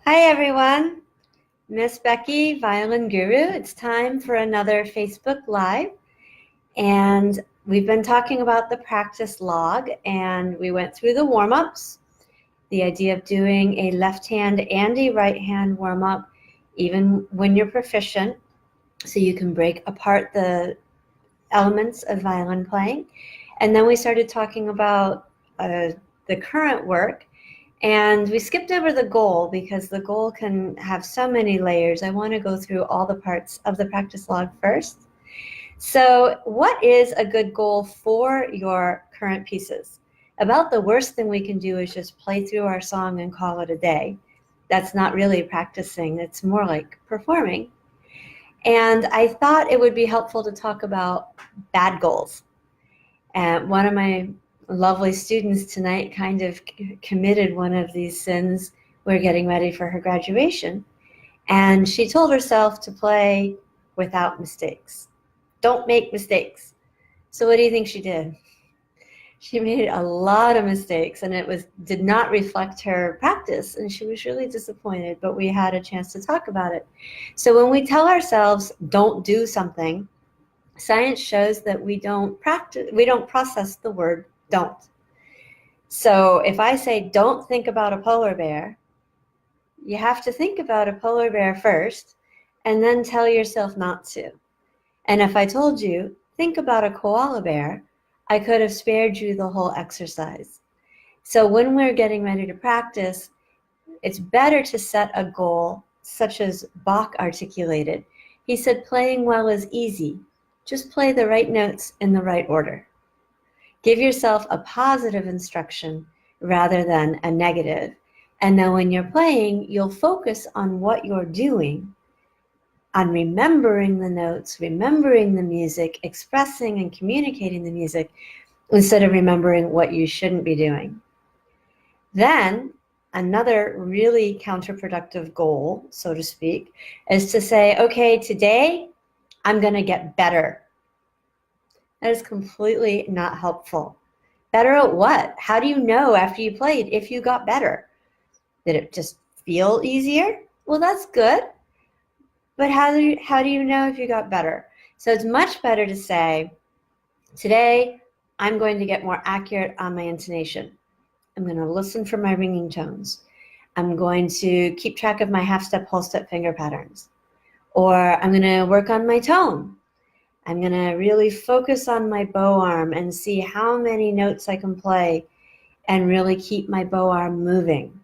Hi everyone, Miss Becky, Violin Guru. It's time for another Facebook Live, and we've been talking about the practice log, and we went through the warm-ups, the idea of doing a left hand and a right hand warm-up even when you're proficient, so you can break apart the elements of violin playing. And then we started talking about the current work. And we skipped over the goal because the goal can have so many layers. I want to go through all the parts of the practice log first. So what is a good goal for your current pieces? About the worst thing we can do is just play through our song and call it a day. That's not really practicing. It's more like performing. And I thought it would be helpful to talk about bad goals. And one of my lovely students tonight kind of committed one of these sins. We're getting ready for her graduation, and she told herself to play without mistakes. Don't make mistakes. So what do you think she did? She made a lot of mistakes, and it did not reflect her practice, and she was really disappointed, but we had a chance to talk about it. So when we tell ourselves don't do something, science shows that we don't process the word don't. So if I say don't think about a polar bear, you have to think about a polar bear first and then tell yourself not to. And if I told you think about a koala bear, I could have spared you the whole exercise. So when we're getting ready to practice, it's better to set a goal such as Bach articulated. He said playing well is easy. Just play the right notes in the right order. Give yourself a positive instruction rather than a negative. And then when you're playing, you'll focus on what you're doing, on remembering the notes, remembering the music, expressing and communicating the music, instead of remembering what you shouldn't be doing. Then another really counterproductive goal, so to speak, is to say, okay, today I'm going to get better. That is completely not helpful. Better at what? How do you know after you played if you got better? Did it just feel easier? Well, that's good. But how do you know if you got better? So it's much better to say, today I'm going to get more accurate on my intonation. I'm going to listen for my ringing tones. I'm going to keep track of my half-step, whole-step finger patterns. Or I'm going to work on my tone. I'm going to really focus on my bow arm and see how many notes I can play and really keep my bow arm moving.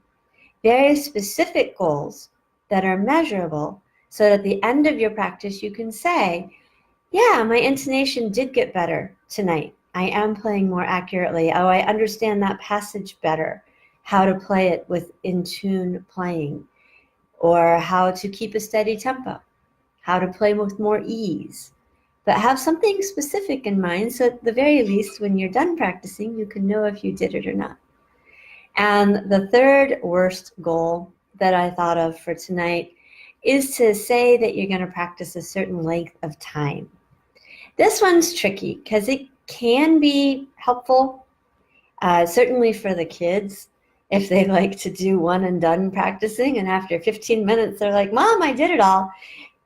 Very specific goals that are measurable so that at the end of your practice you can say, yeah, my intonation did get better tonight. I am playing more accurately. Oh, I understand that passage better, how to play it with in-tune playing, or how to keep a steady tempo, how to play with more ease. But have something specific in mind so at the very least when you're done practicing, you can know if you did it or not. And the third worst goal that I thought of for tonight is to say that you're going to practice a certain length of time. This one's tricky because it can be helpful, certainly for the kids, if they like to do one and done practicing, and after 15 minutes they're like, Mom, I did it all.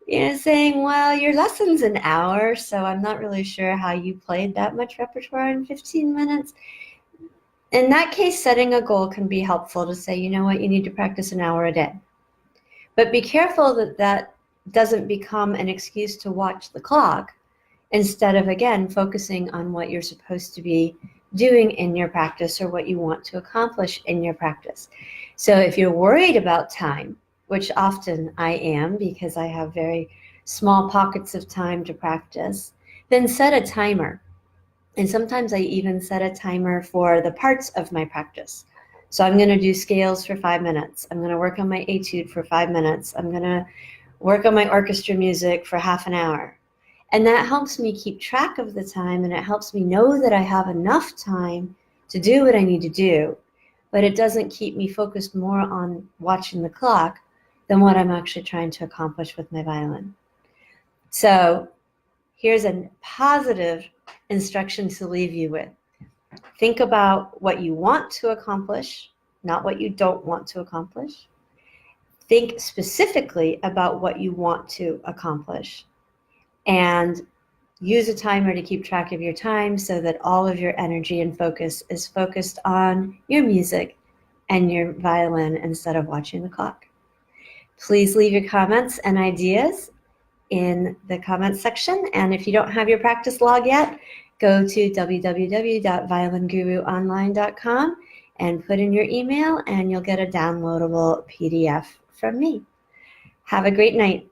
Saying, well, your lesson's an hour, so I'm not really sure how you played that much repertoire in 15 minutes. In that case, setting a goal can be helpful to say, you know what, you need to practice an hour a day. But be careful that that doesn't become an excuse to watch the clock instead of, again, focusing on what you're supposed to be doing in your practice or what you want to accomplish in your practice. So if you're worried about time, which often I am because I have very small pockets of time to practice, then set a timer. And sometimes I even set a timer for the parts of my practice. So I'm going to do scales for 5 minutes. I'm going to work on my etude for 5 minutes. I'm going to work on my orchestra music for half an hour. And that helps me keep track of the time, and it helps me know that I have enough time to do what I need to do. But it doesn't keep me focused more on watching the clock than what I'm actually trying to accomplish with my violin. So here's a positive instruction to leave you with. Think about what you want to accomplish, not what you don't want to accomplish. think specifically about what you want to accomplish, and use a timer to keep track of your time so that all of your energy and focus is focused on your music and your violin instead of watching the clock. Please leave your comments and ideas in the comments section. And if you don't have your practice log yet, go to www.violinguruonline.com and put in your email, and you'll get a downloadable PDF from me. Have a great night.